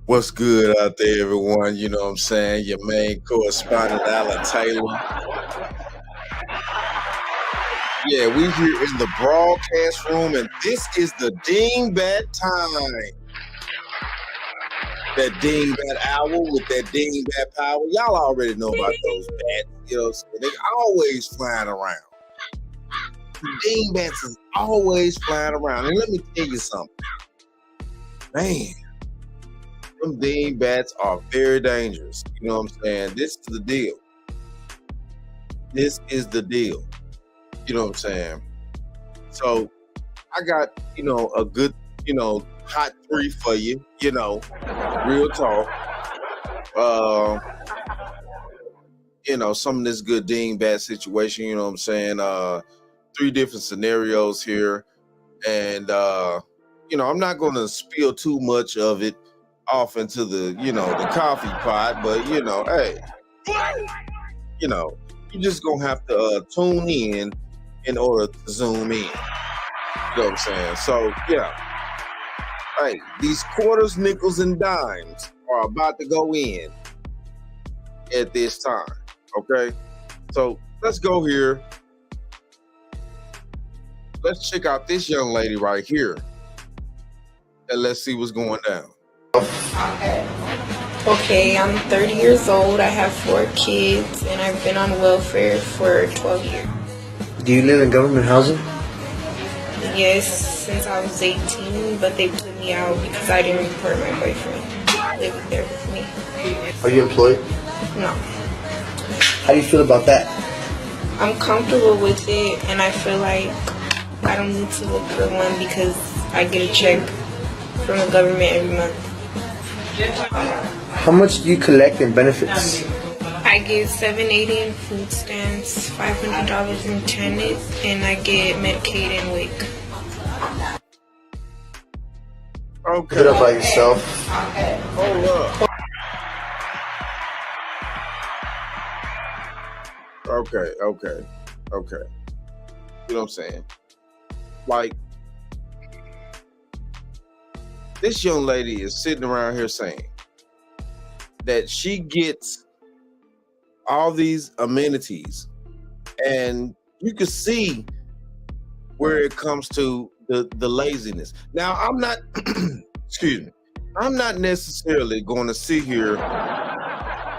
What's good out there, everyone? You know what I'm saying? Your main correspondent, Alan Taylor. Yeah, we here in the broadcast room, and this is the dingbat time. That dingbat hour with that dingbat power. Y'all already know about those bats. You know what I'm saying? They always flying around. The dingbats is always flying around. And let me tell you something. Man, them dingbats are very dangerous. You know what I'm saying? This is the deal. This is the deal. You know what I'm saying? So I got, a good, hot three for you, real talk. Some of this good dingbat situation, you know what I'm saying? Three different scenarios here. And I'm not gonna spill too much of it off into the coffee pot, but hey, you just gonna have to tune in order to zoom in. You know what I'm saying? So yeah. Hey, these quarters, nickels, and dimes are about to go in at this time. Okay? So let's go here. Let's check out this young lady right here. And let's see what's going down. Okay, I'm 30 years old. I have 4 kids, and I've been on welfare for 12 years. Do you live in government housing? Yes, since I was 18, but they put me out because I didn't report my boyfriend living there with me. Are you employed? No. How do you feel about that? I'm comfortable with it, and I feel like I don't need to look for one because I get a check from the government every month. How much do you collect in benefits? I get $780 in food stamps, $500 in TANF, and I get Medicaid and WIC. Okay. Put up by yourself. Hold up. Okay. You know what I'm saying? Like, this young lady is sitting around here saying that she gets all these amenities, and you can see where it comes to the laziness. Now, I'm not, excuse me, I'm not necessarily going to sit here.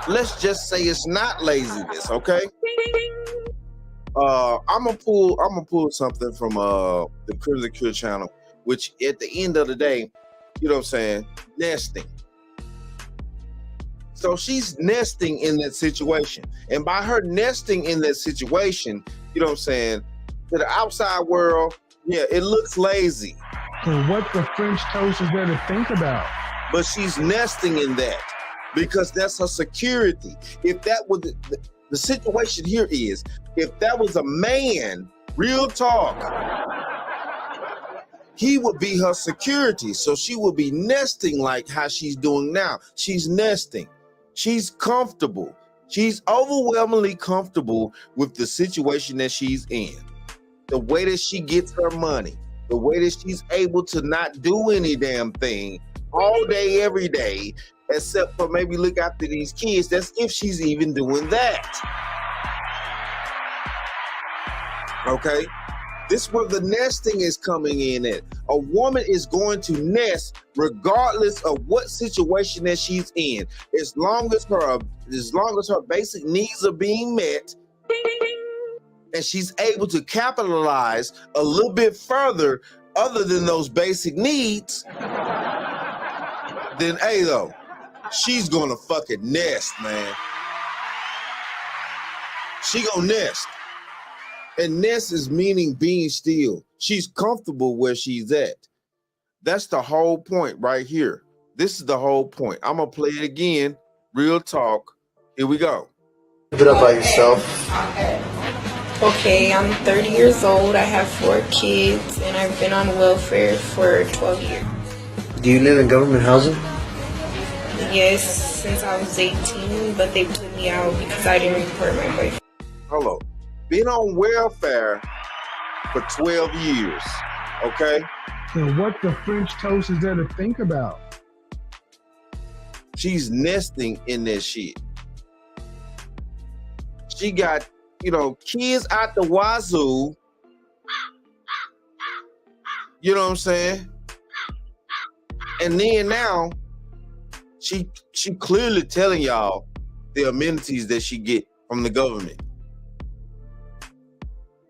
Let's just say it's not laziness, okay? I'm gonna pull something from the Crimson Cure channel, which at the end of the day, you know what I'm saying, nesting. So she's nesting in that situation. And by her nesting in that situation, you know what I'm saying, to the outside world, yeah, it looks lazy. So what the French toast is there to think about? But she's nesting in that because that's her security. If that was the situation here is, if that was a man, real talk, he would be her security. So she would be nesting like how she's doing now. She's nesting. She's comfortable. She's overwhelmingly comfortable with the situation that she's in. The way that she gets her money, the way that she's able to not do any damn thing all day, every day, except for maybe look after these kids. That's if she's even doing that. Okay? This is where the nesting is coming in at. A woman is going to nest regardless of what situation that she's in. As long as her basic needs are being met, and she's able to capitalize a little bit further other than those basic needs, then hey though, she's gonna fucking nest, man. She gonna nest. And nest is meaning being still. She's comfortable where she's at. That's the whole point right here. This is the whole point. I'm gonna play it again. Real talk. Here we go. Put up by yourself. Okay, I'm 30 years old. I have 4 kids, and I've been on welfare for 12 years. Do you live in government housing? Yes, since I was 18, but they put me out because I didn't report my boyfriend. Hello. Been on welfare for 12 years, okay? So what the French toast is there to think about? She's nesting in that shit. She got, you know, kids out the wazoo. You know what I'm saying? And then now, she clearly telling y'all the amenities that she get from the government.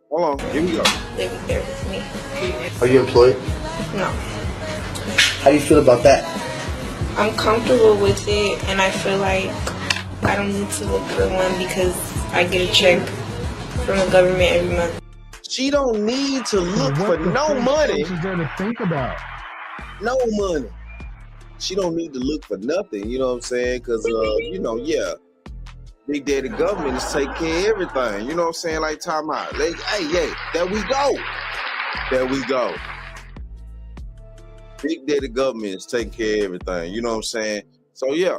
Hold on, here we go. Living there with me. Are you employed? No. How do you feel about that? I'm comfortable with it, and I feel like I don't need to look for one because I get a check from the government every month. She don't need to look What for the no French money. toast is there to think about? No money. She don't need to look for nothing, you know what I'm saying? Because, you know, yeah, Big Daddy government is taking care of everything. You know what I'm saying? Like, time out. Like, hey, there we go. There we go. Big Daddy government is taking care of everything. You know what I'm saying? So, yeah.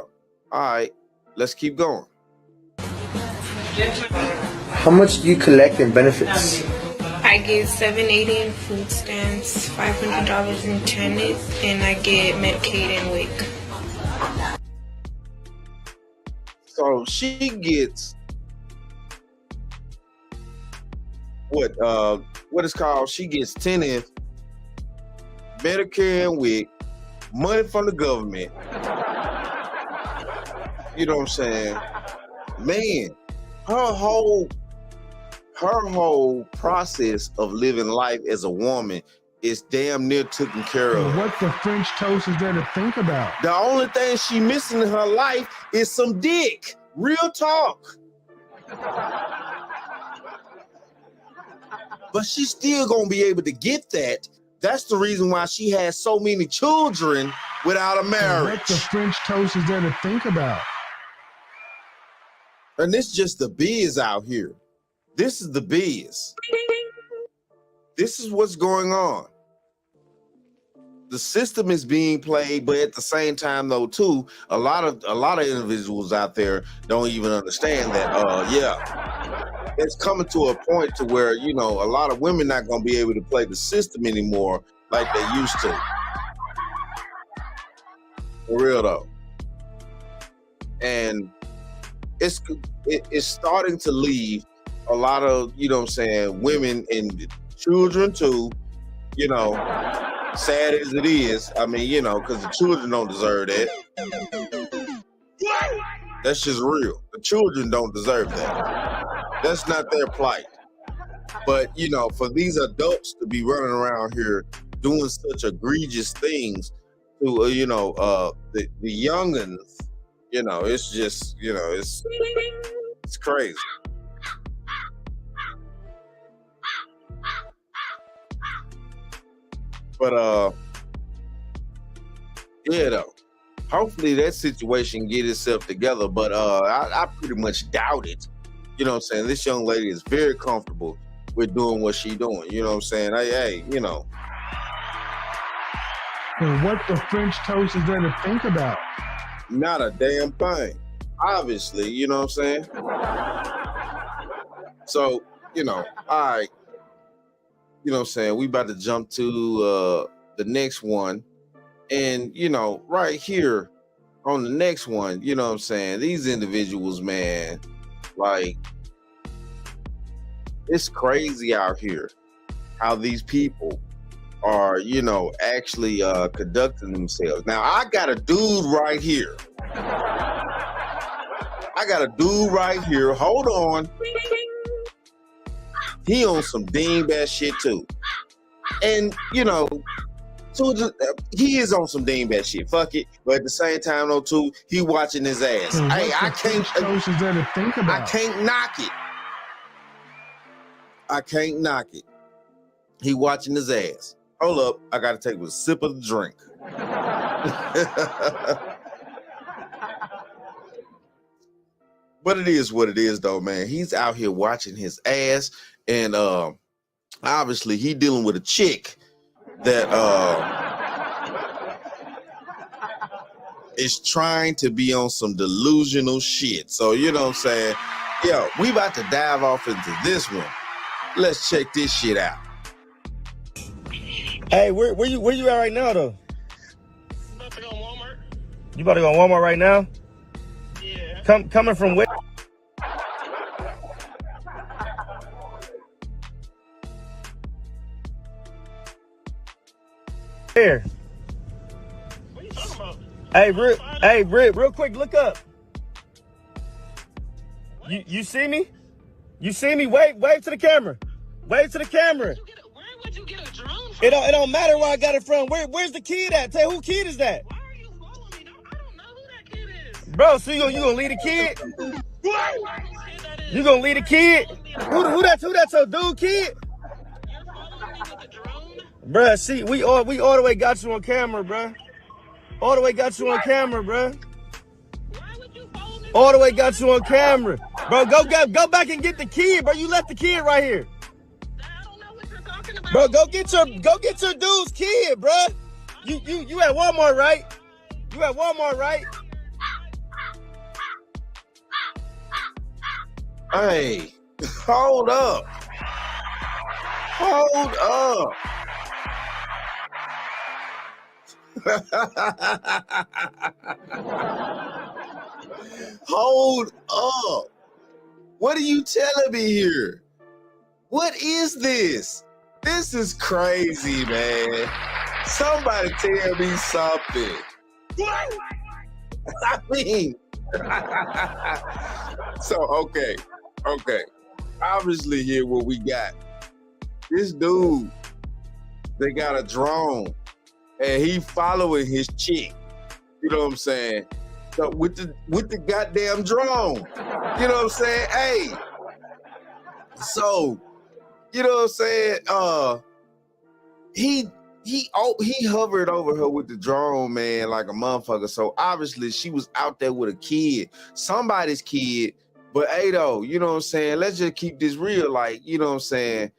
All right. Let's keep going. How much do you collect in benefits? I get $780 in food stamps, $500 in tenant, and I get Medicaid and WIC. So she gets what is called, she gets tenant, Medicare and WIC, money from the government. You know what I'm saying? Man, her whole process of living life as a woman is damn near taken care of. What the French toast is there to think about? The only thing she missing in her life is some dick. Real talk. But she's still gonna be able to get that. That's the reason why she has so many children without a marriage. What the French toast is there to think about? And this is just the biz out here. This is the biz. This is what's going on. The system is being played, but at the same time, though, too, a lot of individuals out there don't even understand that. It's coming to a point to where, you know, a lot of women not gonna be able to play the system anymore like they used to. For real though. And it's starting to leave a lot of, you know what I'm saying, women and children too, you know, sad as it is. I mean, you know, because the children don't deserve that. That's just real. The children don't deserve that. That's not their plight. But, you know, for these adults to be running around here doing such egregious things to, the youngins, you know, it's just, you know, it's crazy. But yeah, though, hopefully that situation get itself together. But I pretty much doubt it. You know what I'm saying? This young lady is very comfortable with doing what she doing. You know what I'm saying? Hey, you know. And what the French toast is there to think about? Not a damn thing. Obviously, you know what I'm saying? So, you know, all right. You know what I'm saying? We about to jump to the next one. And, you know, right here on the next one, you know what I'm saying? These individuals, man, like, it's crazy out here how these people are, you know, actually conducting themselves. Now, I got a dude right here. Hold on. He on some dingbat shit too. And, you know, so he is on some dingbat shit. Fuck it. But at the same time, though, too, he watching his ass. Hey, I can't. Toast is there to think about? I can't knock it. He watching his ass. Hold up. I got to take a sip of the drink. But it is what it is, though, man. He's out here watching his ass. And obviously, he dealing with a chick that is trying to be on some delusional shit. So, you know what I'm saying? Yo, we about to dive off into this one. Let's check this shit out. Hey, where you at right now though? About to go to Walmart. You about to go to Walmart right now? Yeah. Coming from where? Where? What are you talking about? Hey, real quick, look up. You see me? You see me? Wave to the camera. Wave to the camera. Where would you get a drone from? It don't matter where I got it from. Where's the kid at? Tell who kid is that? Why are you following me? I don't know who that kid is. Bro, so you gonna leave the kid? What? You gonna leave the kid? Who that's your dude kid? You're following me with a drone? Bruh, see, we all the way got you on camera, bruh. All the way got you on camera, bruh. Why would you follow me? All the way got you on camera. Bro, go back and get the kid, bro. You left the kid right here. I don't know what you're talking about. Bro, go get your dude's kid, bro. You at Walmart, right? You at Walmart, right? Hey, hold up. Hold up. Hold up. What are you telling me here? What is this? This is crazy, man. Somebody tell me something. I mean, so okay. Obviously, here what we got. This dude, they got a drone, and he following his chick. You know what I'm saying? So with the goddamn drone. You know what I'm saying? Hey. So, you know what I'm saying? He hovered over her with the drone, man, like a motherfucker. So obviously she was out there with a kid, somebody's kid. But hey, though, you know what I'm saying? Let's just keep this real. Like, you know what I'm saying?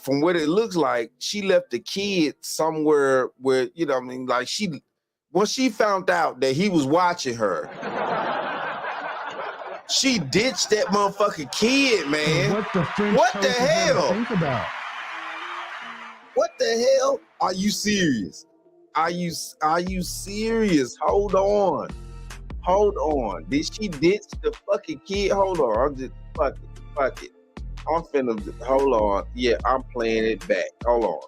From what it looks like, she left the kid somewhere where, you know what I mean? Like once she found out that he was watching her, she ditched that motherfucking kid, man. What the French What toast the is there to hell? think about? What the hell? Are you serious? Are you serious? Hold on. Did she ditch the fucking kid? Hold on. I'm just fuck it. I'm finna hold on. Yeah, I'm playing it back. Hold on.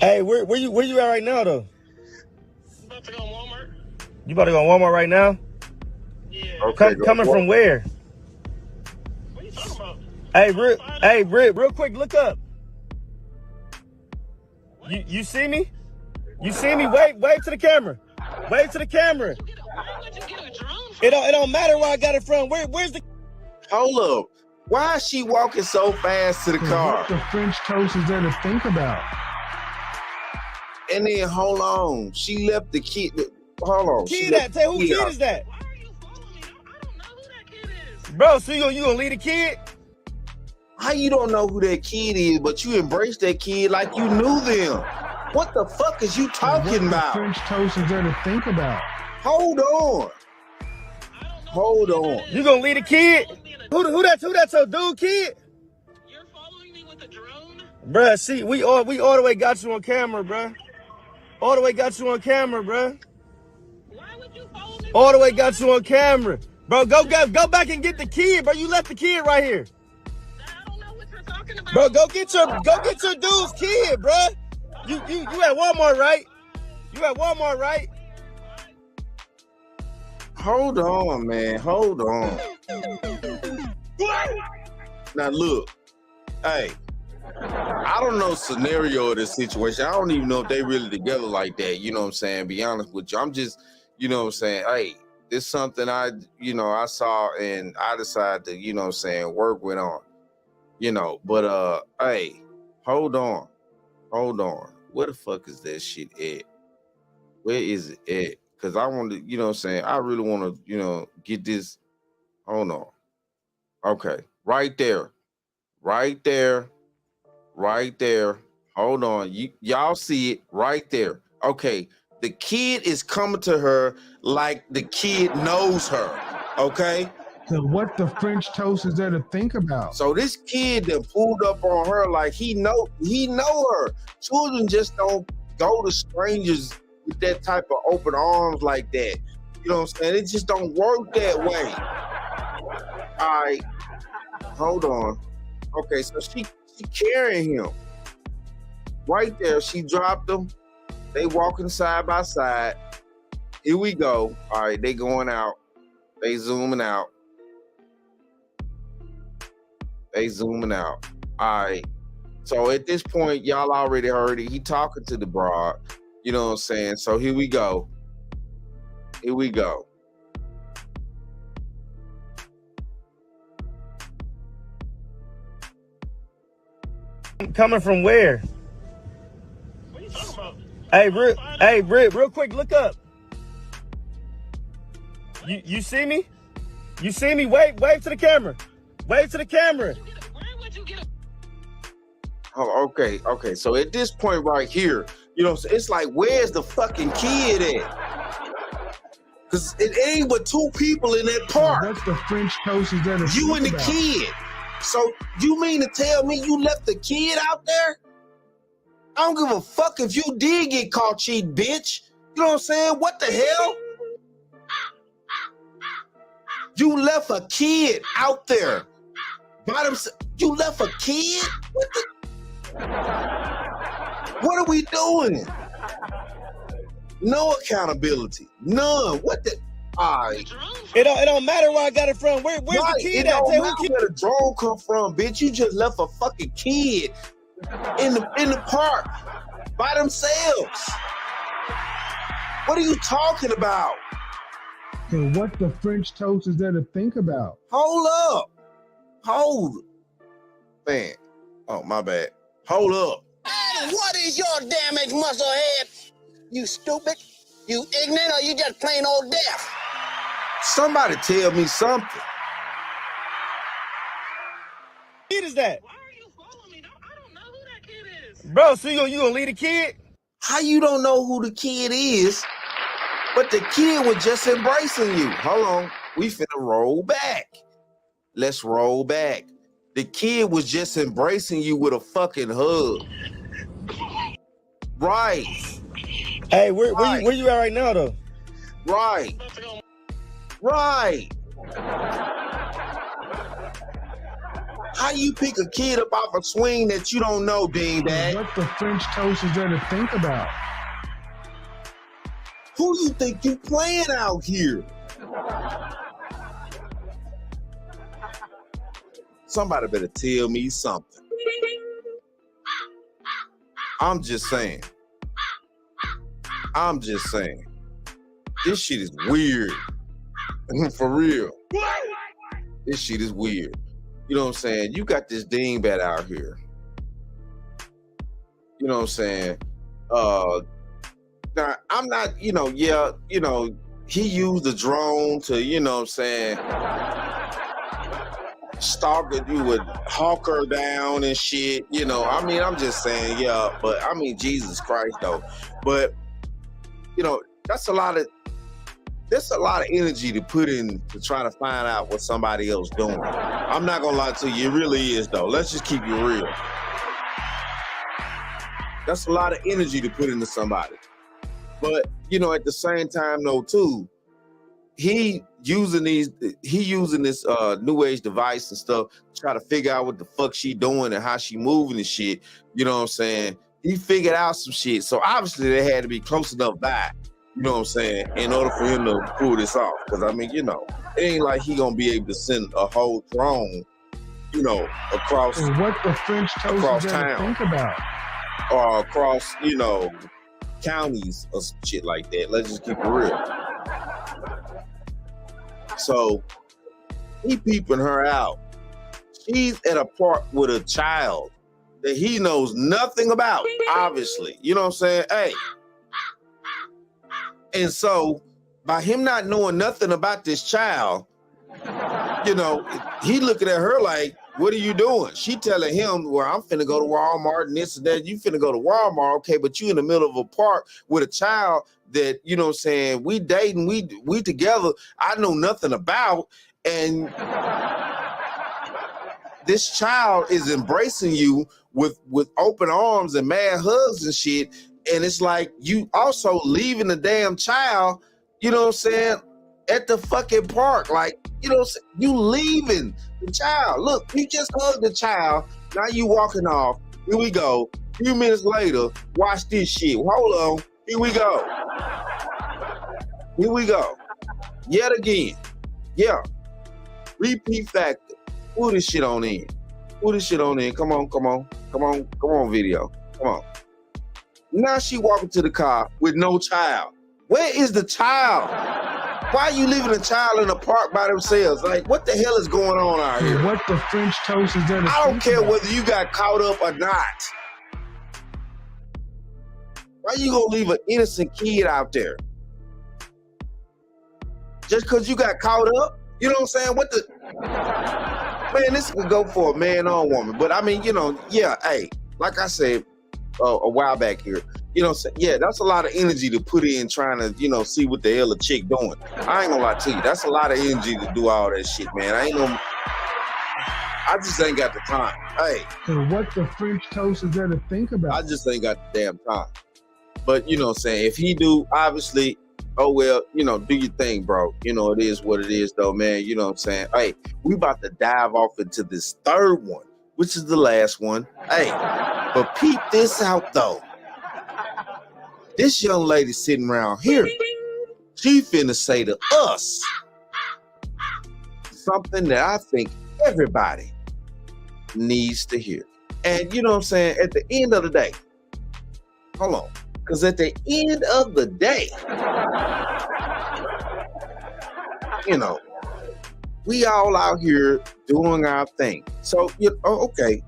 Hey, where you at right now though? I'm about to go to Walmart. You about to go to Walmart right now? Yeah. Okay, Coming from where? What are you talking about? Hey, real quick, look up. You see me? You see me? Wave to the camera. Wave to the camera. Where would you get a drone from? It don't matter where I got it from. Where's the Hold up. Why is she walking so fast to the car? What the French toast is there to think about? And then hold on. She left the kid. Hold on. kid at? Tell who kid is that? Why are you following me? I don't know who that kid is. Bro, so you gonna leave the kid? How you don't know who that kid is, but you embrace that kid like you knew them? What the fuck is you talking What the about? French toast is there to think about? Hold on. Hold on. You gonna leave the kid? Who that's your dude kid? You're following me with a drone? Bruh, see, we all the way got you on camera, bruh. All the way got you on camera, bruh. Why would you follow me? All the way got you on camera. Bro, go back and get the kid, bro. You left the kid right here. I don't know what you're talking about. Bro, go get your dude's kid, bruh. You at Walmart, right? You at Walmart, right? Hold on, man. Hold on. Now look, hey, I don't know scenario of this situation. I don't even know if they really together like that. You know what I'm saying? Be honest with you. I'm just, you know what I'm saying? Hey, it's something I saw and I decided to, you know what I'm saying, work with on. You know, but hey, hold on. Where the fuck is that shit at? Where is it at? Because I want to, you know what I'm saying, I really want to, you know, get this. Hold on. Okay, right there. Hold on. Y'all see it right there. Okay, The kid is coming to her like the kid knows her, okay? So what the French toast is there to think about? So this kid that pulled up on her like he know her. Children just don't go to strangers with that type of open arms like that. You know what I'm saying? It just don't work that way. All right, hold on. Okay, so she carrying him. Right there, she dropped him. They walking side by side. Here we go. All right, they going out. They zooming out. They zooming out. All right. So at this point, y'all already heard it. He talking to the broad. You know what I'm saying? So here we go. Here we go. Coming from where? What are you talking about? Hey, real quick, look up. You see me? You see me? Wave to the camera. Wave to the camera. Where would you get a Oh, okay. So at this point right here, you know, it's like, where's the fucking kid at? Because it ain't but two people in that park. What's the French toast is there to You think and the about? kid. So you mean to tell me you left the kid out there? I don't give a fuck if you did get caught cheating, bitch. You know what I'm saying? What the hell? You left a kid out there. You left a kid? What are we doing? No accountability. None. What the? All right. drone? It don't matter where I got it from. Where's Right, the kid it at? don't Tell matter who kid. where the drone come from, bitch. You just left a fucking kid in the park by themselves. What are you talking about? So what the French toast is there to think about? Hold up. Man. Oh, my bad. Hold up. Hey, what is your damaged muscle head? You stupid? You ignorant, or you just plain old deaf? Somebody tell me something. Kid is that? Why are you following me? I don't know who that kid is. Bro, so you gonna leave the kid? How you don't know who the kid is, but the kid was just embracing you? Hold on. We finna roll back. Let's roll back. The kid was just embracing you with a fucking hug. Right. Hey, where Right. you at right now though? Right. About to go. Right. How you pick a kid up off a swing that you don't know, Dingbat? What the French toast is there to think about? Who you think you playing out here? Somebody better tell me something. I'm just saying. This shit is weird. For real. This shit is weird. You know what I'm saying? You got this dingbat out here. You know what I'm saying? Now, I'm not, he used the drone to, you know what I'm saying, stalk her, you would hawk her down and shit, I'm just saying, yeah, but Jesus Christ though. But, that's a lot of energy to put in to try to find out what somebody else doing. I'm not gonna lie to you, it really is though. Let's just keep it real. That's a lot of energy to put into somebody. But, at the same time though too, he using this new age device and stuff to try to figure out what the fuck she doing and how she moving and shit. You know what I'm saying? He figured out some shit. So obviously they had to be close enough by, you know what I'm saying, in order for him to pull this off. Because it ain't like he gonna be able to send a whole drone, across And what the French toast Across is there town. to think about? or across, counties or some shit like that. Let's just keep it real. So he peeping her out. She's at a park with a child that he knows nothing about, obviously. You know what I'm saying? Hey. And so by him not knowing nothing about this child, he looking at her like, what are you doing? She telling him, well, I'm finna go to Walmart and this and that. You finna go to Walmart, okay, but you in the middle of a park with a child that, you know what I'm saying, we dating, we together, I know nothing about, and this child is embracing you with open arms and mad hugs and shit, and it's like you also leaving the damn child, you know what I'm saying, at the fucking park, like, you know what I'm saying? You leaving the child. Look, you just hugged the child, now you walking off. Here we go. A few minutes later, watch this shit. Hold on. Here we go. Here we go. Yet again. Yeah. Repeat factor. Pull this shit on in. Pull this shit on in. Come on, come on. Come on, come on, video. Come on. Now she walking to the car with no child. Where is the child? Why are you leaving a child in a park by themselves? Like, what the hell is going on out here? What the French toast is there to I don't think care about? whether you got caught up or not. Why you gonna leave an innocent kid out there? Just because you got caught up? You know what I'm saying? What the... Man, this could go for a man or a woman. But I mean, you know, yeah, hey, like I said a while back here, you know what I'm saying? Yeah, that's a lot of energy to put in trying to, you know, see what the hell a chick doing. I ain't gonna lie to you. That's a lot of energy to do all that shit, man. I just ain't got the time. Hey. And what the French toast is there to think about? I just ain't got the damn time. But, you know what I'm saying? If he do, obviously, oh, well, you know, do your thing, bro. You know, it is what it is, though, man. You know what I'm saying? Hey, we about to dive off into this third one, which is the last one. Hey, but peep this out, though. This young lady sitting around here, she finna say to us something that I think everybody needs to hear. And you know what I'm saying? At the end of the day, hold on. Because at the end of the day, you know, we all out here doing our thing. So, okay.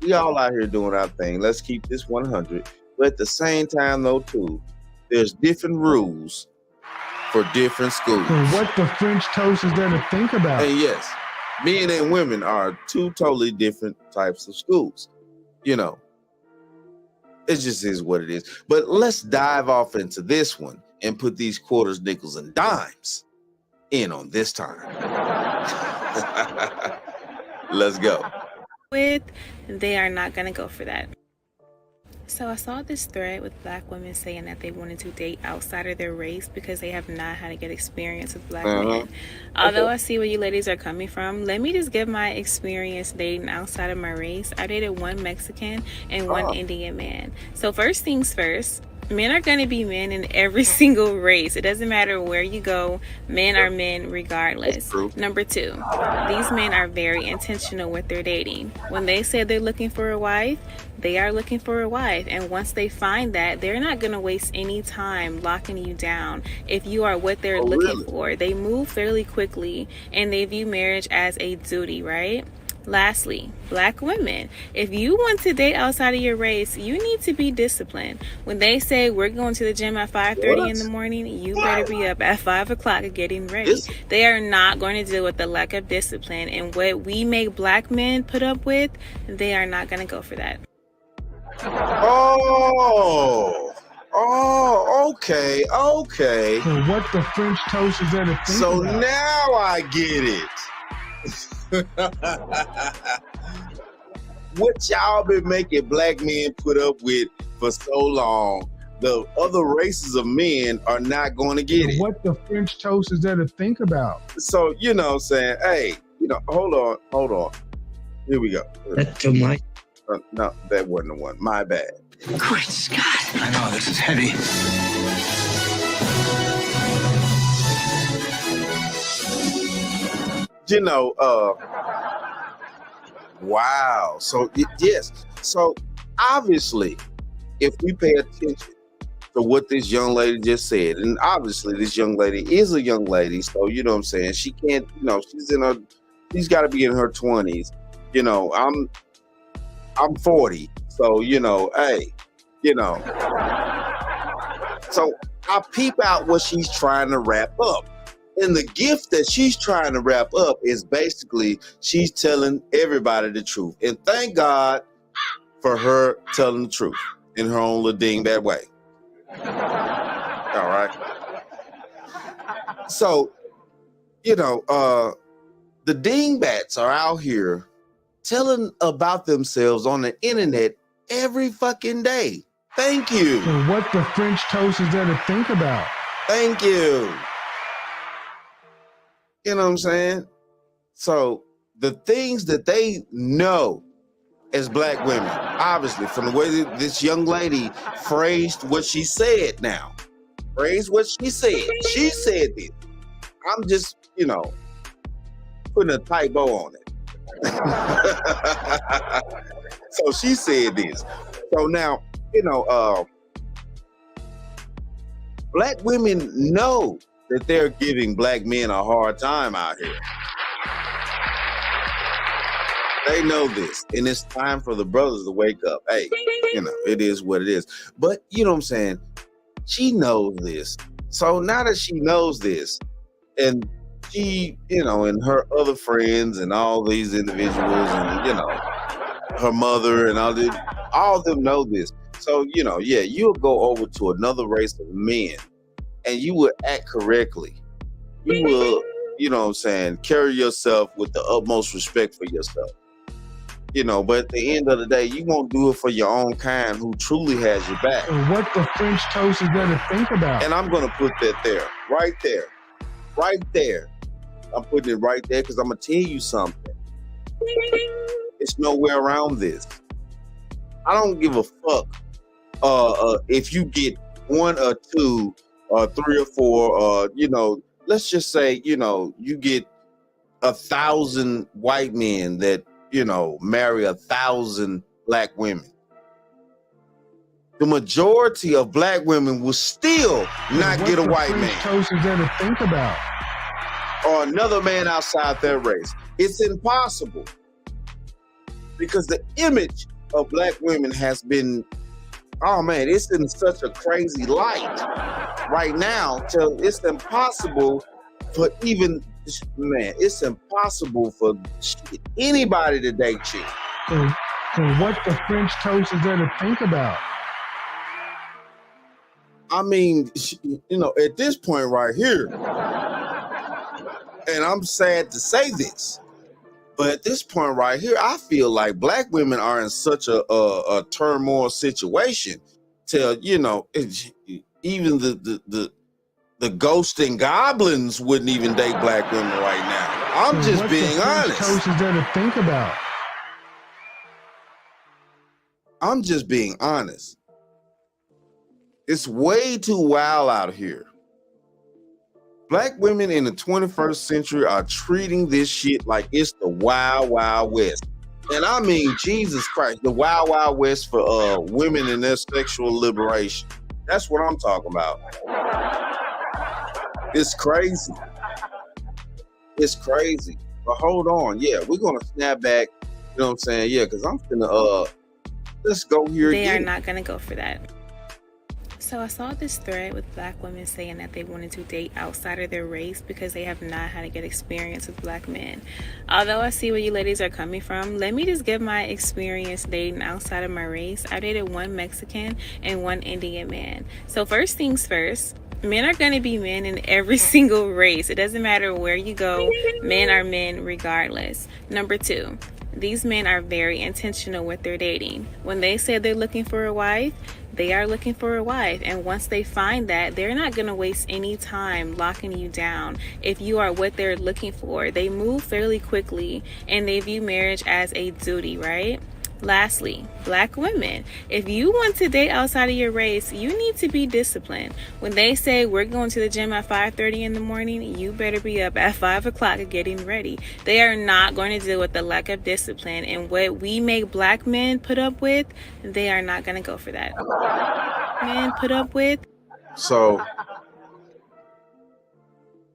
We all out here doing our thing. Let's keep this 100. But at the same time, though, too, there's different rules for different schools. And what the French toast is there to think about? And yes, men and women are two totally different types of schools. You know, it just is what it is. But let's dive off into this one and put these quarters, nickels, and dimes in on this time. Let's go. They are not going to go for that. So I saw this thread with black women saying that they wanted to date outside of their race because they have not had a good experience with black men. Although I see where you ladies are coming from, let me just give my experience dating outside of my race. I dated one Mexican and one Indian man. So first things first, men are going to be men in every single race. It doesn't matter where you go. Men are men regardless. Number two, these men are very intentional with their dating. When they say they're looking for a wife, they are looking for a wife. And once they find that, they're not going to waste any time locking you down. If you are what they're looking for, they move fairly quickly and they view marriage as a duty, right? Lastly, black women, if you want to date outside of your race, you need to be disciplined. When they say we're going to the gym at 5:30 in the morning, you better be up at 5 o'clock getting ready. They are not going to deal with the lack of discipline, and what we make black men put up with, they are not going to go for that. Okay. And what the French toast is there to think So about? now I get it. What y'all been making black men put up with for so long, the other races of men are not going to get it. What the French toast is there to think about? So, you know what I'm saying? Hey, you know, hold on. Here we go. That's too much. No, that wasn't the one. My bad. Great Scott. I know, this is heavy. You know, wow. So, yes. So, obviously, if we pay attention to what this young lady just said, and obviously this young lady is a young lady, so, you know what I'm saying? She can't, you know, she's got to be in her 20s. You know, I'm 40. So, you know, hey, you know. So, I peep out what she's trying to wrap up. And the gift that she's trying to wrap up is basically she's telling everybody the truth. And thank God for her telling the truth in her own little dingbat way. All right. So, the dingbats are out here telling about themselves on the internet every fucking day. Thank you. And what the French toast is there to think about? Thank you. You know what I'm saying? So the things that they know as black women, obviously, from the way that this young lady phrased what she said now. Phrased what she said. She said this. I'm just, putting a typo on it. So she said this. So now, black women know that they're giving black men a hard time out here. They know this, and it's time for the brothers to wake up. Hey, it is what it is. But you know what I'm saying? She knows this. So now that she knows this, and she, and her other friends and all these individuals and, her mother and all of them know this. So, you'll go over to another race of men and you will act correctly. You will, carry yourself with the utmost respect for yourself. But at the end of the day, you won't do it for your own kind who truly has your back. And what the French toast is there to think about? And I'm going to put that there, right there. Right there. I'm putting it right there because I'm going to tell you something. It's nowhere around this. I don't give a fuck if you get 1 or 2 or 3 or 4, let's just say, you get 1,000 white men that, marry 1,000 black women. The majority of black women will still not get a white man. Toast is there to think about? Or another man outside their race. It's impossible. Because the image of black women has been, it's in such a crazy light right now till it's impossible for it's impossible for anybody to date you. And what the French toast is there to think about? At this point right here, and I'm sad to say this, but at this point right here, I feel like black women are in such a turmoil situation till, even the ghosts and goblins wouldn't even date black women right now. I'm just being honest. What toast is there to think about? I'm just being honest. It's way too wild out here. Black women in the 21st century are treating this shit like it's the Wild Wild West. And I mean, Jesus Christ, the Wild Wild West for women and their sexual liberation. That's what I'm talking about. It's crazy. It's crazy. But hold on. Yeah, we're going to snap back. You know what I'm saying? Yeah, because I'm finna, let's go here again. They are not going to go for that. So I saw this thread with black women saying that they wanted to date outside of their race because they have not had to get experience with black men. Although I see where you ladies are coming from, let me just give my experience dating outside of my race. I dated 1 Mexican and 1 Indian man. So first things first, men are going to be men in every single race. It doesn't matter where you go. Men are men regardless. Number 2, these men are very intentional with their dating. When they say they're looking for a wife, they are looking for a wife. And once they find that, they're not going to waste any time locking you down. If you are what they're looking for, they move fairly quickly and they view marriage as a duty, right? Lastly, black women, if you want to date outside of your race, you need to be disciplined. When they say we're going to the gym at 5:30 in the morning, you better be up at 5 o'clock getting ready. They are not going to deal with the lack of discipline, and what we make black men put up with, they are not going to go for that. Men put up with. So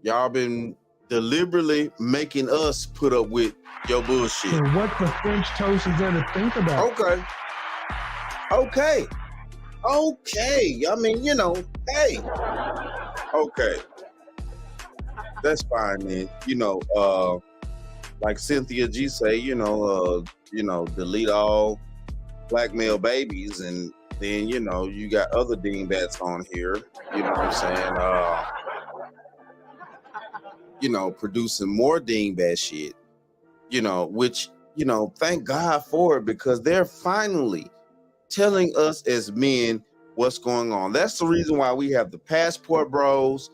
y'all been deliberately making us put up with your bullshit. And what the French toast is there to think about? Okay. I mean, hey. Okay. That's fine, man. Like Cynthia G say, delete all black male babies, and then you got other dingbats on here. You know what I'm saying? Producing more dingbat shit. Which thank God for it, because they're finally telling us as men what's going on. That's the reason why we have the passport bros,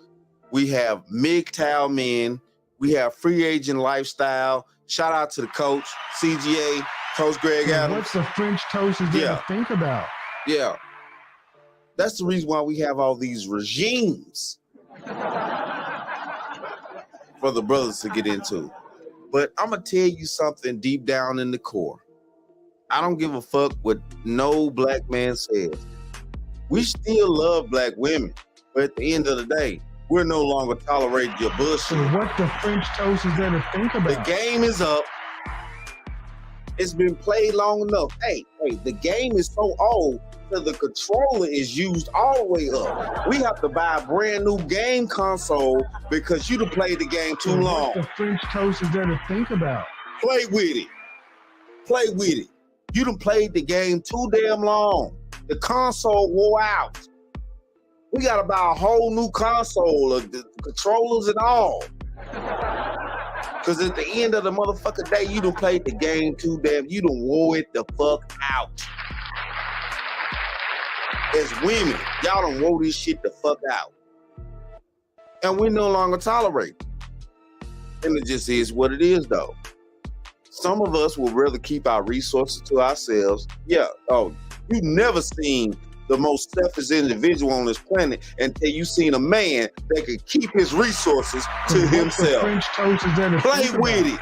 we have MGTOW men, we have free agent lifestyle. Shout out to the coach, CGA, Coach Greg Adams. What's the French toast is there to think about? Yeah. That's the reason why we have all these regimes for the brothers to get into. But I'm going to tell you something deep down in the core. I don't give a fuck what no black man says. We still love black women, but at the end of the day, we're no longer tolerating your bullshit. So what the French toast is there to think about? The game is up. It's been played long enough. Hey, the game is so old that the controller is used all the way up. We have to buy a brand new game console because you done played the game too long. What the French toast is there to think about? Play with it. Play with it. You done played the game too damn long. The console wore out. We gotta buy a whole new console, the controllers and all. Cause at the end of the motherfucking day, you done played the game too damn. You done wore it the fuck out. As women, y'all done wore this shit the fuck out. And we no longer tolerate it. And it just is what it is, though. Some of us will rather keep our resources to ourselves. Yeah, you've never seen the most selfish individual on this planet until you seen a man that could keep his resources to himself. French toast is there to Play think with it.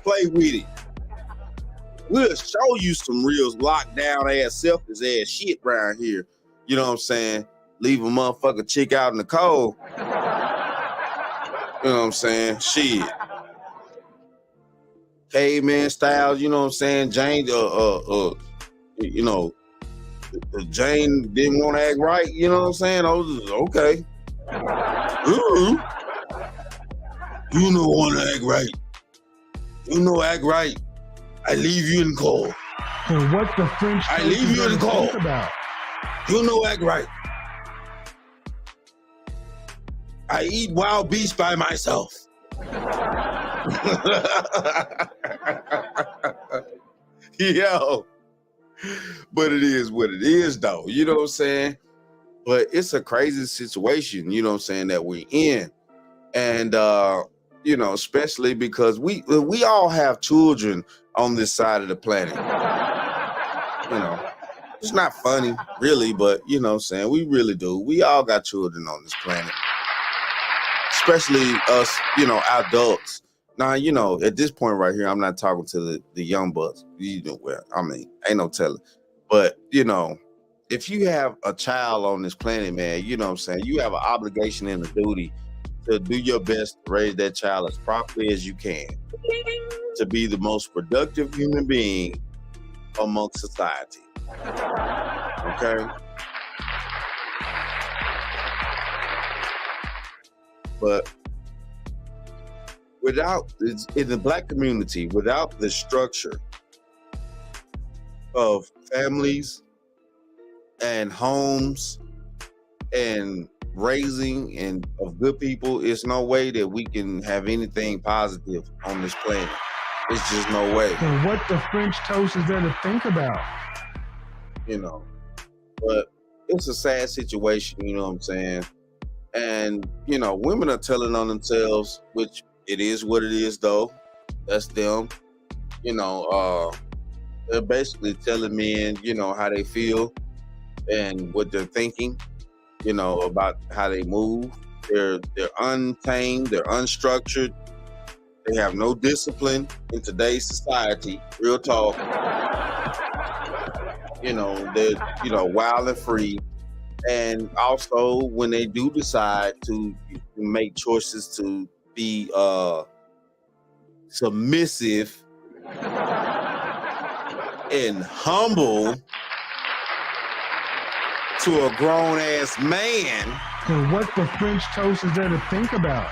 Play with it. We'll show you some real lockdown ass, selfish ass shit around here. You know what I'm saying? Leave a motherfucker chick out in the cold. You know what I'm saying? Shit. Caveman styles, you know what I'm saying? Jane, Jane didn't want to act right, you know what I'm saying? I was just, okay. You don't want to act right. You know act right. I leave you in cold. So what the French I toast leave is you there in to cold. think about? You know act right. I eat wild beast by myself. Yo. But it is what it is, though. You know what I'm saying? But it's a crazy situation, you know what I'm saying, that we're in. And, especially because we all have children on this side of the planet. It's not funny, really, but, you know what I'm saying, we really do. We all got children on this planet. Especially us, adults. Now, at this point right here, I'm not talking to the young bucks. Ain't no telling. But, if you have a child on this planet, man, you know what I'm saying, you have an obligation and a duty to do your best to raise that child as properly as you can, to be the most productive human being amongst society. Okay? But in the black community, without the structure of families and homes and raising and of good people, it's no way that we can have anything positive on this planet. It's just no way. So what the French toast is there to think about? But it's a sad situation, you know what I'm saying? And, women are telling on themselves, which it is what it is, though. That's them. They're basically telling men, how they feel and what they're thinking, about how they move. They're untamed, they're unstructured. They have no discipline in today's society. Real talk. They're, wild and free. And also, when they do decide to make choices to be submissive and humble to a grown ass man, So what the French toast is there to think about?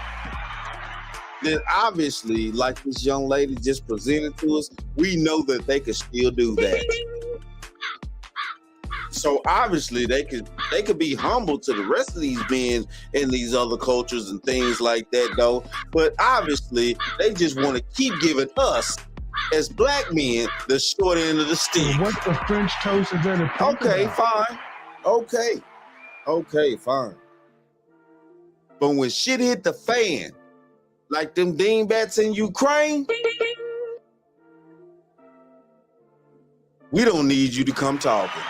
then obviously, like this young lady just presented to us, we know that they could still do that. So obviously they could be humble to the rest of these men in these other cultures and things like that though. But obviously they just want to keep giving us as black men the short end of the stick. So what the French toast is there to think about? Fine. Okay, fine. But when shit hit the fan, like them dingbats in Ukraine, we don't need you to come talking.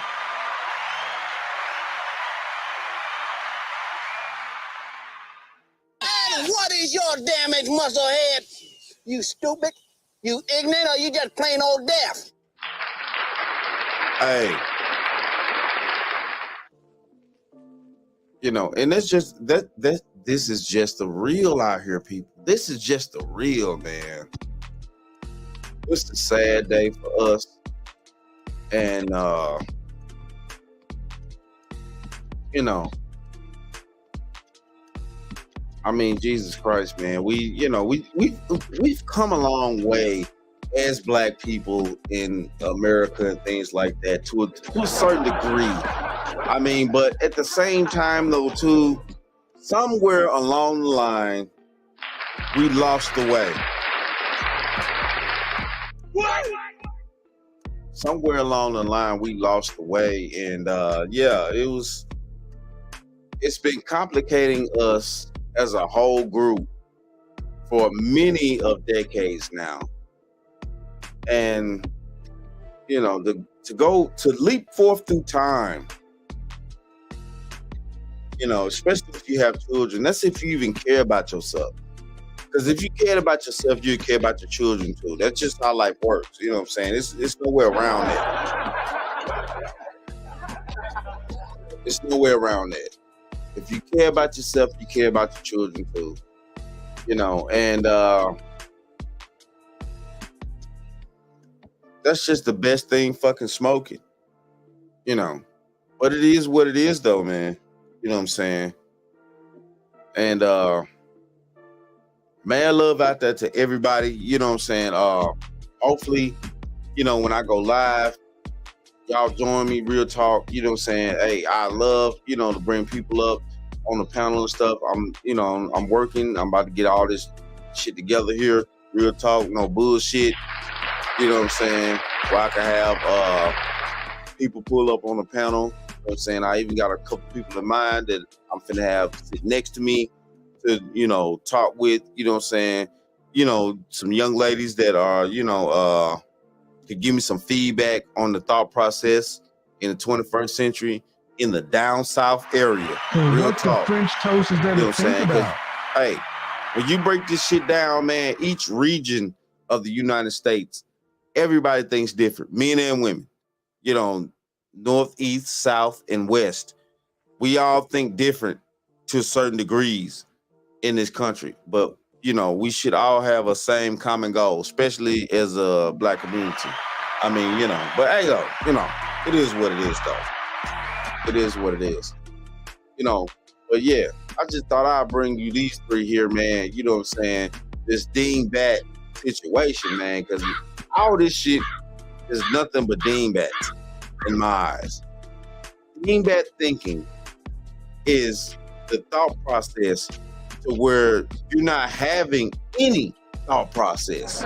And what is your damage, musclehead? You stupid? You ignorant, or you just plain old deaf? Hey. You know, and that's just this is just the real out here, people. This is just the real, man. It's a sad day for us. And you know, I mean, Jesus Christ, man. We've come a long way as black people in America and things like that to a certain degree. I mean, but at the same time, though, too, somewhere along the line, we lost the way. What? Somewhere along the line, we lost the way, and it's been complicating us as a whole group for many of decades now. And you know, to leap forth through time, you know, especially if you have children, that's if you even care about yourself. Because if you cared about yourself, you'd care about your children too. That's just how life works. You know what I'm saying? It's nowhere around that. It's nowhere around that. If you care about yourself, you care about your children too. You know, and that's just the best thing fucking smoking. You know. But it is what it is though, man. You know what I'm saying? And man, love out there to everybody. You know what I'm saying? Hopefully, you know, when I go live, y'all join me, real talk. You know what I'm saying? Hey, I love, you know, to bring people up on the panel and stuff. I'm working. I'm about to get all this shit together here. Real talk, no bullshit. You know what I'm saying? Where I can have people pull up on the panel. You know what I'm saying? I even got a couple people in mind that I'm finna have sit next to me to, you know, talk with, you know what I'm saying? You know, some young ladies that are, you know, could give me some feedback on the thought process in the 21st century in the down south area. Real what talk. the French toast is there You know to what I'm think saying? about? Hey, when you break this shit down, man, each region of the United States, everybody thinks different, men and women. You know, north, east, south, and west. We all think different to certain degrees in this country. But, you know, we should all have a same common goal, especially as a black community. I mean, you know, but hey, though, you know, it is what it is, though. It is what it is. You know, but yeah, I just thought I'd bring you these three here, man. You know what I'm saying? This dingbat situation, man, because all this shit is nothing but dingbats in my eyes. Dingbat thinking is the thought process to where you're not having any thought process.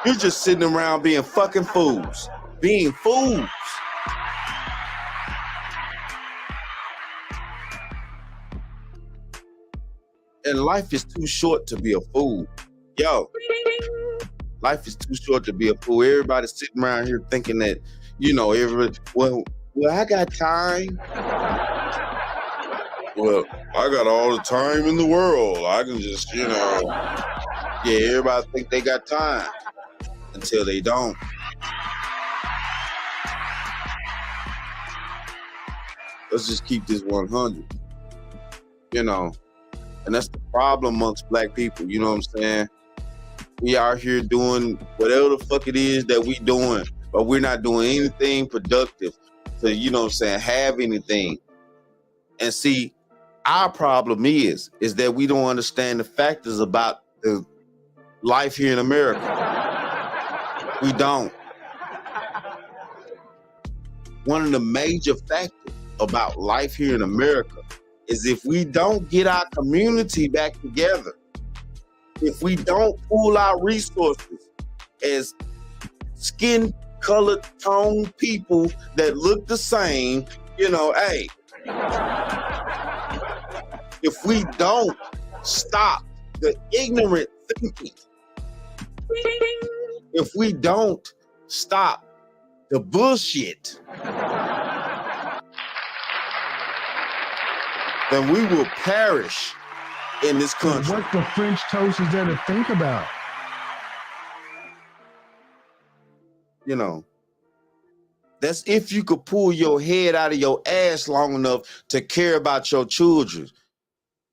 You're just sitting around being fucking fools. Being fools. And life is too short to be a fool. Yo, life is too short to be a fool. Everybody's sitting around here thinking that, you know, everybody, well, I got time. Well, I got all the time in the world. I can just, you know, yeah, everybody think they got time until they don't. Let's just keep this 100, you know, and that's the problem amongst black people. You know what I'm saying? We out here doing whatever the fuck it is that we doing, but we're not doing anything productive. you know what I'm saying, have anything. And see, our problem is that we don't understand the factors about the life here in America. We don't. One of the major factors about life here in America is if we don't get our community back together, if we don't pool our resources as skin colored tone people that look the same, you know, hey, if we don't stop the ignorant thinking, if we don't stop the bullshit, then we will perish in this country. What the French toast is there to think about? You know, that's if you could pull your head out of your ass long enough to care about your children,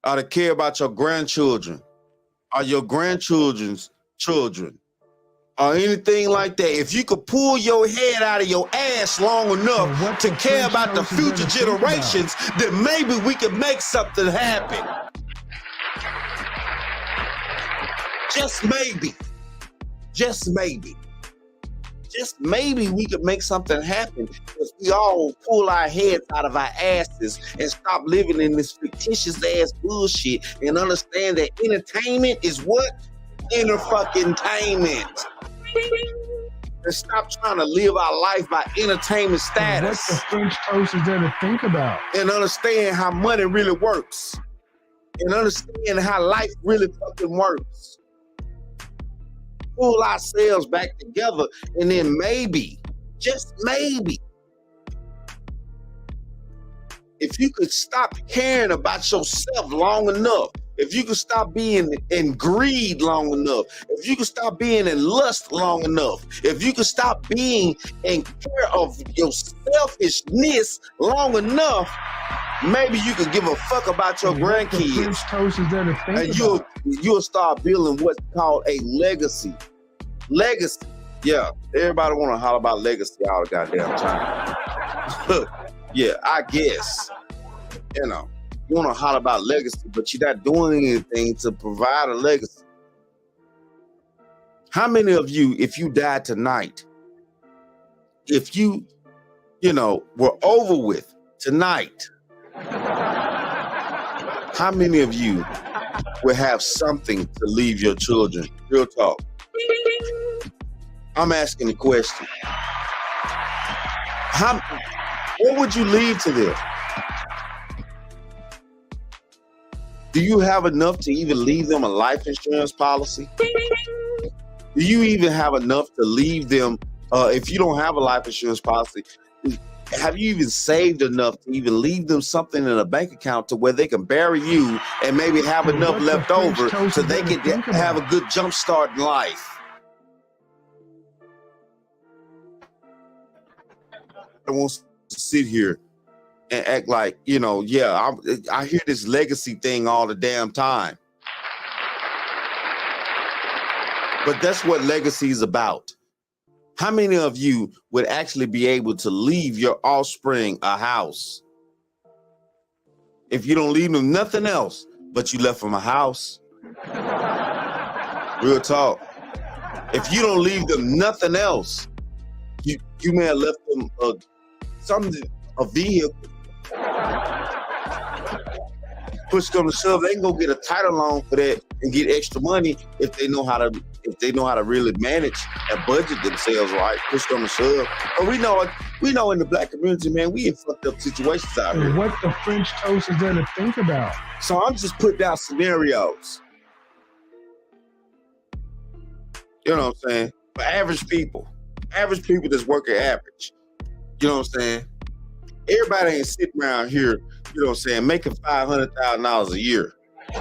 or to care about your grandchildren, or your grandchildren's children, or anything like that. If you could pull your head out of your ass long enough to care about the future generations, then maybe we could make something happen. Just maybe. Just maybe. Just maybe we could make something happen if we all pull our heads out of our asses and stop living in this fictitious ass bullshit and understand that entertainment is what? Inner fucking tainment. And stop trying to live our life by entertainment status. What the French toast is there to think about? And understand how money really works. And understand how life really fucking works. Pull ourselves back together, and then maybe, just maybe, if you could stop caring about yourself long enough, if you could stop being in greed long enough, if you could stop being in lust long enough, if you could stop being in care of your selfishness long enough, maybe you could give a fuck about your grandkids. French toast is there to think And about? you'll start building what's called a legacy. Legacy. Yeah, everybody want to holler about legacy all the goddamn time. Yeah, I guess. You know, you want to holler about legacy, but you're not doing anything to provide a legacy. How many of you, if you died tonight, if you were over with tonight, how many of you will have something to leave your children? Real talk. I'm asking the question. What would you leave to them? Do you have enough to even leave them a life insurance policy? Do you even have enough to leave them, if you don't have a life insurance policy, have you even saved enough to even leave them something in a bank account to where they can bury you and maybe have enough left over so they can have a good jump start in life? I want to sit here and act like, I hear this legacy thing all the damn time. But that's what legacy is about. How many of you would actually be able to leave your offspring a house if you don't leave them nothing else, but you left them a house? Real talk. If you don't leave them nothing else, you may have left them a vehicle. Push come to shove, they can go get a title loan for that and get extra money if they know how to really manage and budget themselves right. Push come to shove. But we know in the black community, man, we in fucked up situations out here. What the French toast is there to think about? So I'm just putting down scenarios. You know what I'm saying? For average people that's working average. You know what I'm saying? Everybody ain't sitting around here, you know what I'm saying, making $500,000 a year. I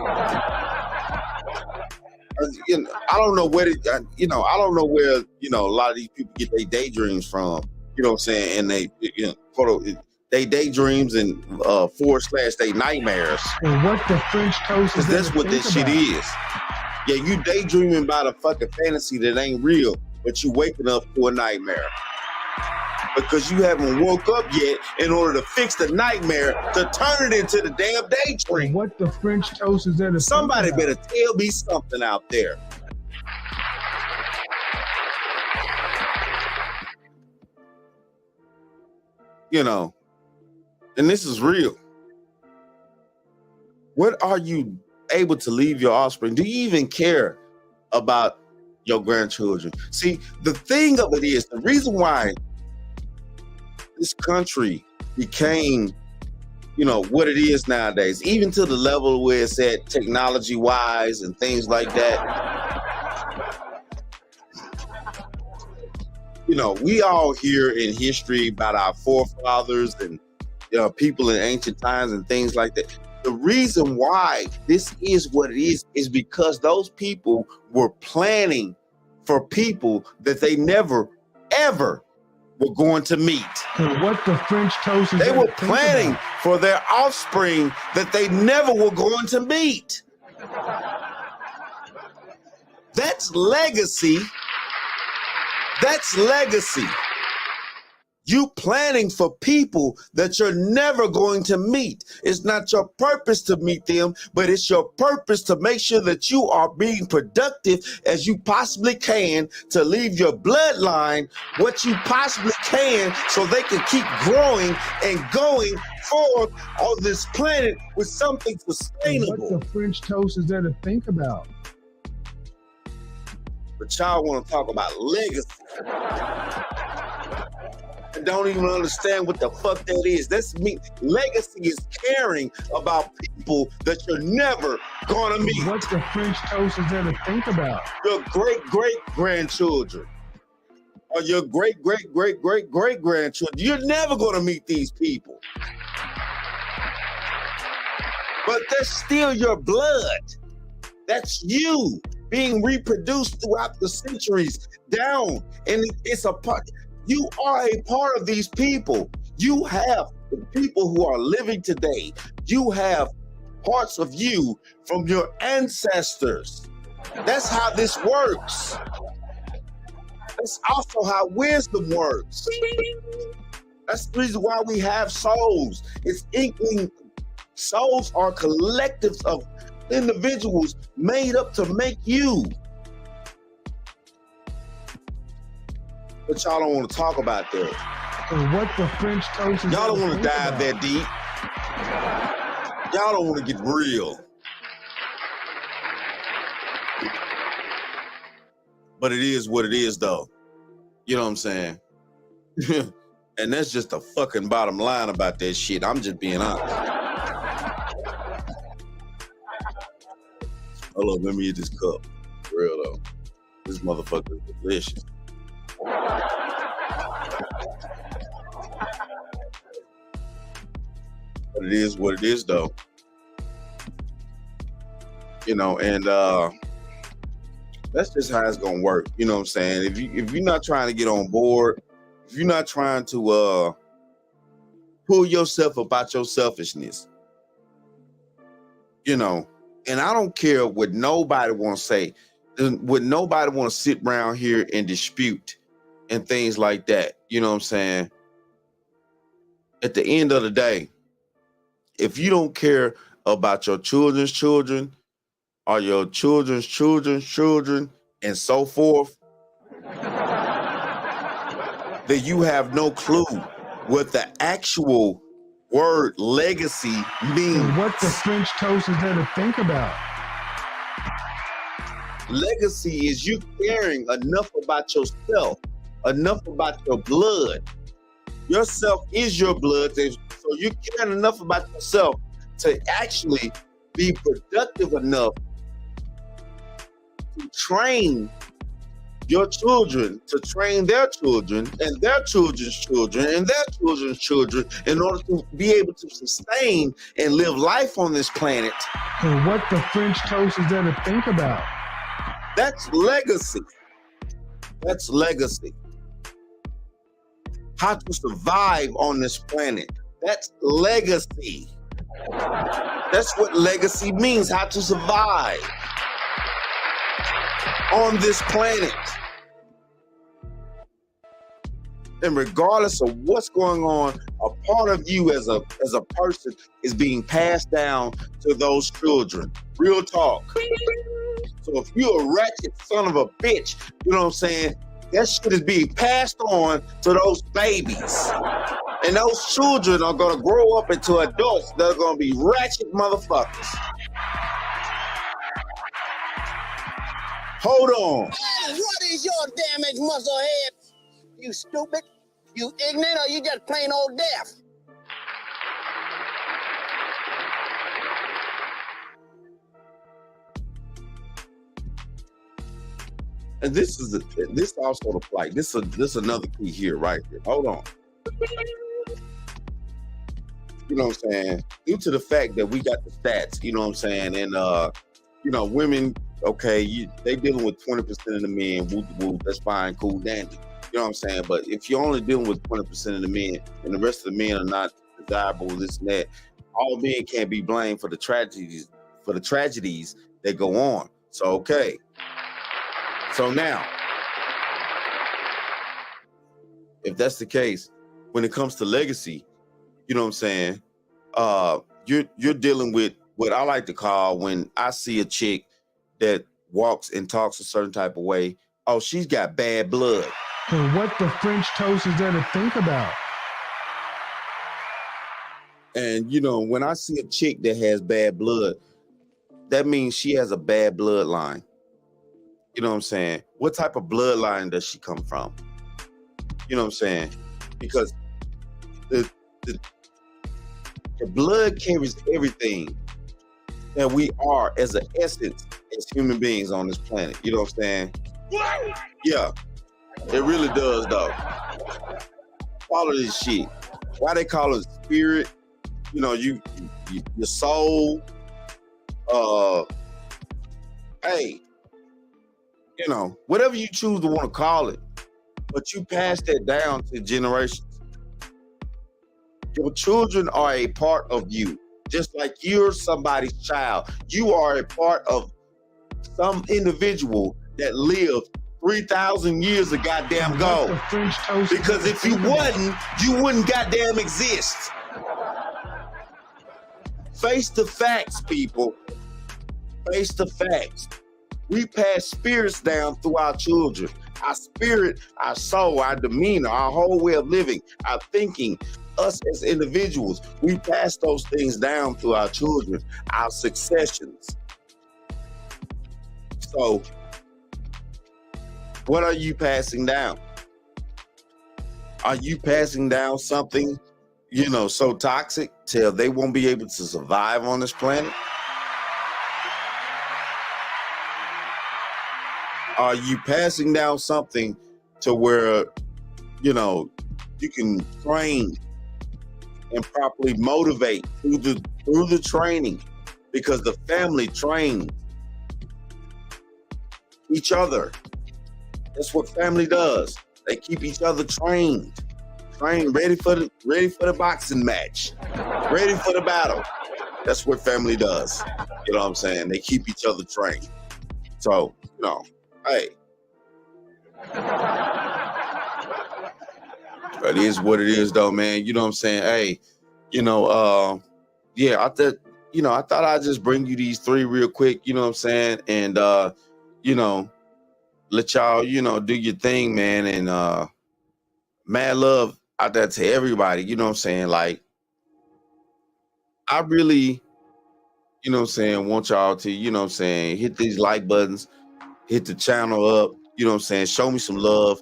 don't know where I don't know where a lot of these people get their daydreams from. You know what I'm saying? And they daydreams and / they nightmares. And what the French toast is there that's to what think this shit about? is. Yeah, you daydreaming about a fucking fantasy that ain't real, but you waking up to a nightmare. because you haven't woke up yet in order to fix the nightmare to turn it into the damn daydream. What the French toast is there to Somebody think about? better tell me something out there. You know, and this is real. What are you able to leave your offspring? Do you even care about your grandchildren? See, the thing of it is, the reason why this country became, you know, what it is nowadays, even to the level where it's at technology-wise and things like that. You know, we all hear in history about our forefathers and, you know, people in ancient times and things like that. The reason why this is what it is because those people were planning for people that they never, ever were going to meet. What the French toast is They there were to think planning about? for their offspring that they never were going to meet. That's legacy. That's legacy. You planning for people that you're never going to meet. It's not your purpose to meet them, but it's your purpose to make sure that you are being productive as you possibly can to leave your bloodline what you possibly can so they can keep growing and going forward on this planet with something sustainable. What the French toast is there to think about? But y'all want to talk about legacy. And don't even understand what the fuck that is. That's me. Legacy is caring about people that you're never gonna meet. What the French toast is there to think about? Your great-great-grandchildren or your great-great-great-great-great-grandchildren. You're never gonna meet these people. But they're still your blood. That's you being reproduced throughout the centuries down. And it's a part. You are a part of these people. You have the people who are living today. You have parts of you from your ancestors. That's how this works. That's also how wisdom works. That's the reason why we have souls. It's inkling. Souls are collectives of individuals made up to make you. But y'all don't want to talk about that. What the French toast is Y'all don't there want to think dive about? that deep. Y'all don't want to get real. But it is what it is, though. You know what I'm saying? And that's just the fucking bottom line about that shit. I'm just being honest. Hold on, let me eat this cup. For real, though. This motherfucker is delicious. But it is what it is, though. You know, and that's just how it's gonna work. You know what I'm saying? If you're not trying to get on board, if you're not trying to pull yourself up out your selfishness, you know, and I don't care what nobody want to say, what nobody want to sit around here and dispute and things like that. You know what I'm saying? At the end of the day, if you don't care about your children's children or your children's children's children and so forth, then you have no clue what the actual word legacy means. What the French toast is there to think about? Legacy is you caring enough about yourself, enough about your blood. Yourself is your blood, so you caring enough about yourself to actually be productive enough to train your children, to train their children and their children's children and their children's children in order to be able to sustain and live life on this planet. What the French toast is there to think about? That's legacy. That's legacy. How to survive on this planet. That's legacy. That's what legacy means, how to survive on this planet. And regardless of what's going on, a part of you as a person is being passed down to those children. Real talk. So if you're a ratchet son of a bitch, you know what I'm saying? That shit is being passed on to those babies. And those children are gonna grow up into adults that are gonna be ratchet motherfuckers. Hold on. Hey, what is your damaged muscle head? You stupid? You ignorant, or you just plain old deaf? And this also the plight. This another key here, right here. Hold on. You know what I'm saying? Due to the fact that we got the stats, you know what I'm saying, and you know, women, okay, they dealing with 20% of the men. Woo, that's fine, cool, dandy. You know what I'm saying? But if you're only dealing with 20% of the men, and the rest of the men are not desirable, this and that, all men can't be blamed for the tragedies that go on. So okay. So now, if that's the case, when it comes to legacy, you know what I'm saying? You're dealing with what I like to call, when I see a chick that walks and talks a certain type of way, oh, she's got bad blood. And what the French toast is there to think about? And you know, when I see a chick that has bad blood, that means she has a bad bloodline. You know what I'm saying? What type of bloodline does she come from? You know what I'm saying? Because the blood carries everything that we are as an essence as human beings on this planet. You know what I'm saying? Yeah, it really does, though. Follow this shit. Why they call it spirit? You know, your soul. Hey, you know, whatever you choose to want to call it, but you pass that down to generations. Your children are a part of you, just like you're somebody's child. You are a part of some individual that lived 3,000 years of goddamn ago. Because if you wasn't, you wouldn't goddamn exist. Face the facts, people. Face the facts. We pass spirits down through our children. Our spirit, our soul, our demeanor, our whole way of living, our thinking, us as individuals, we pass those things down to our children, our successions. So, what are you passing down? Are you passing down something, you know, so toxic till they won't be able to survive on this planet? Are you passing down something to where, you know, you can train and properly motivate through the training, because the family trains each other. That's what family does. They keep each other trained, ready for the boxing match, ready for the battle. That's what family does. You know what I'm saying? They keep each other trained. So, you know, hey, it is what it is, though, man. You know what I'm saying? Hey, you know, yeah, I thought I'd just bring you these three real quick, you know what I'm saying? And, you know, let y'all, you know, do your thing, man. And mad love out there to everybody, you know what I'm saying? Like, I really, you know what I'm saying, want y'all to, you know what I'm saying, hit these like buttons, hit the channel up, you know what I'm saying, show me some love,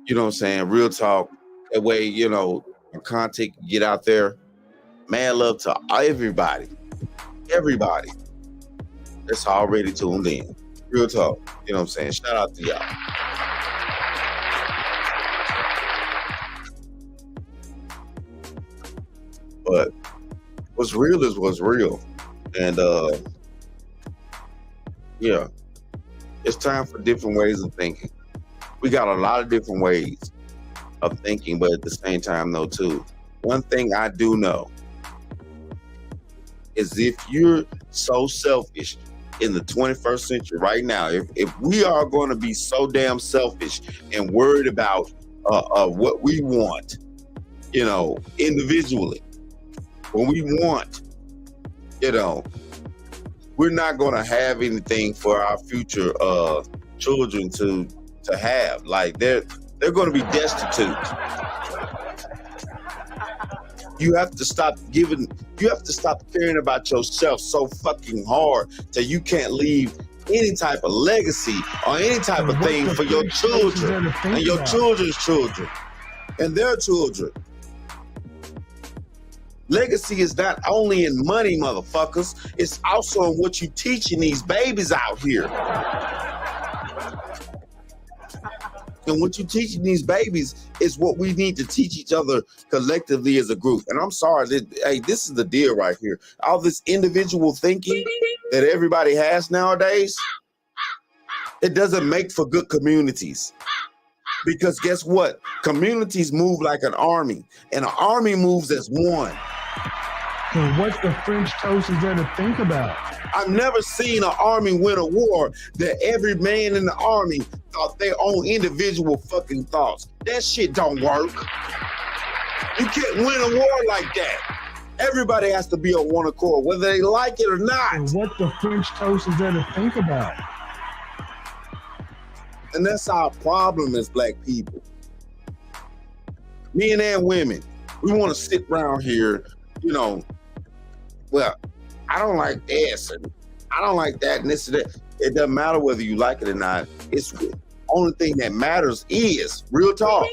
you know what I'm saying, real talk. That way, you know, my content can get out there. Mad love to everybody that's already tuned in. Real talk, you know what I'm saying? Shout out to y'all. But what's real is what's real. And yeah, it's time for different ways of thinking. We got a lot of different ways of thinking, but at the same time, though, too, one thing I do know is if you're so selfish in the 21st century right now, if we are going to be so damn selfish and worried about what we want, you know, individually. When we want, you know, we're not going to have anything for our future children to have. Like they're going to be destitute. You have to stop caring about yourself so fucking hard that you can't leave any type of legacy or any type of thing for your children and your children's children and their children. Legacy is not only in money, motherfuckers. It's also in what you teaching these babies out here. And what you teaching these babies is what we need to teach each other collectively as a group. And I'm sorry, hey, this is the deal right here. All this individual thinking that everybody has nowadays, it doesn't make for good communities. Because guess what? Communities move like an army, and an army moves as one. So what the French toast is there to think about? I've never seen an army win a war that every man in the army thought their own individual fucking thoughts. That shit don't work. You can't win a war like that. Everybody has to be on one accord, whether they like it or not. So what the French toast is there to think about? And that's our problem as black people. Men and women, we want to sit around here, you know, well, I don't like this and I don't like that and this and that. It doesn't matter whether you like it or not. It's the only thing that matters is, real talk,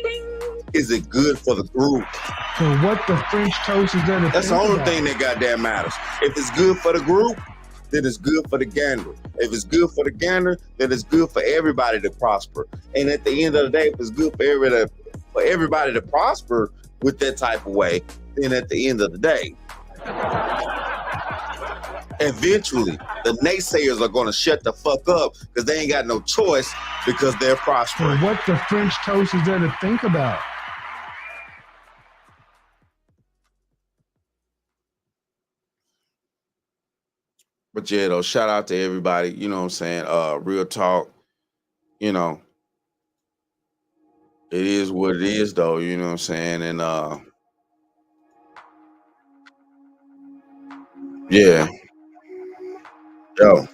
is it good for the group? So what the French toast is there to That's think the only about? thing that goddamn matters. If it's good for the group, then it's good for the gander. If it's good for the gander, then it's good for everybody to prosper. And at the end of the day, if it's good for everybody to prosper with that type of way, then at the end of the day, eventually the naysayers are going to shut the fuck up because they ain't got no choice because they're So prospering. what the French toast is there to think about? But yeah, though, shout out to everybody, you know what I'm saying? Real talk, you know, it is what it is, though, you know what I'm saying? And yeah, yo,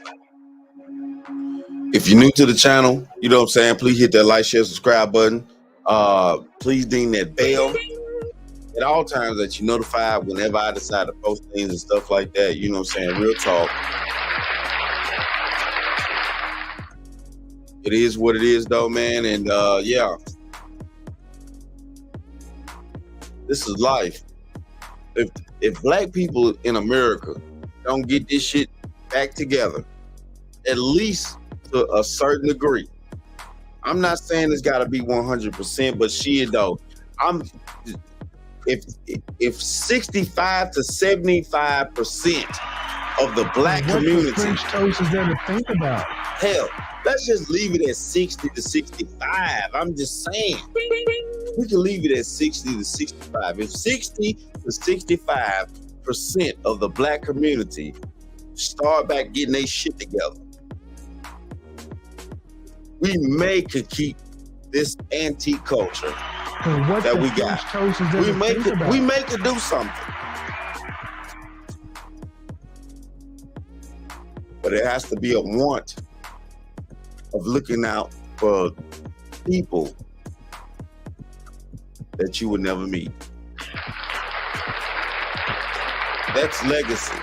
if you're new to the channel, you know what I'm saying, please hit that like, share, subscribe button. Please ding that bell at all times that you're notified whenever I decide to post things and stuff like that, you know what I'm saying? Real talk. It is what it is, though, man. And yeah, this is life. If black people in America don't get this shit back together, at least to a certain degree, I'm not saying it's got to be 100%, but shit, though, if 65 to 75% of the black What community, the French toast is there to think about? hell, let's just leave it at 60 to 65. I'm just saying. We can leave it at 60 to 65. If 60 to 65% of the black community start back getting their shit together, we could keep this antique culture So what that the we French got. toast is there We to make think it. about? We make it do something. But it has to be a want of looking out for people that you would never meet. That's legacy.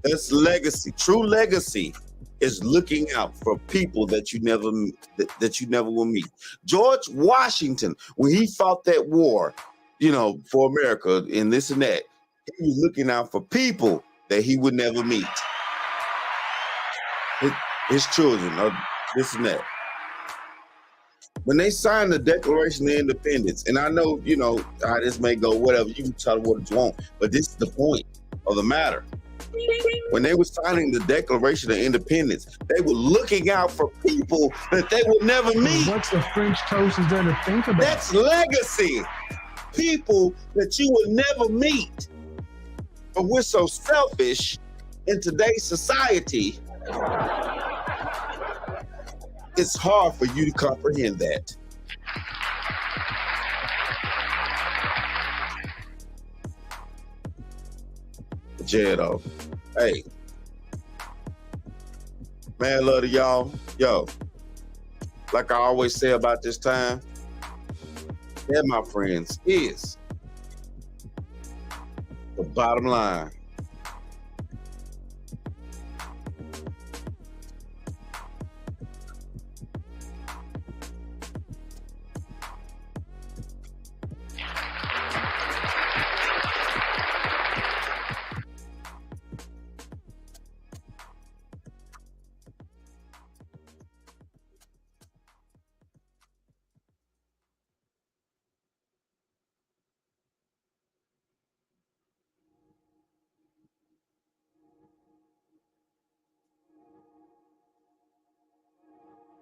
That's legacy. True legacy is looking out for people that you never will meet. George Washington, when he fought that war, you know, for America and this and that, he was looking out for people that he would never meet. His children, or this and that. When they signed the Declaration of Independence, and I know, you know, this may go whatever, you can tell what you want, but this is the point of the matter. When they were signing the Declaration of Independence, they were looking out for people that they would never meet. What's the French toast is there to think about? That's legacy. People that you will never meet. But we're so selfish in today's society, it's hard for you to comprehend that. jail though. Hey, man, love to y'all. Yo, like I always say about this time, that, my friends, is the bottom line.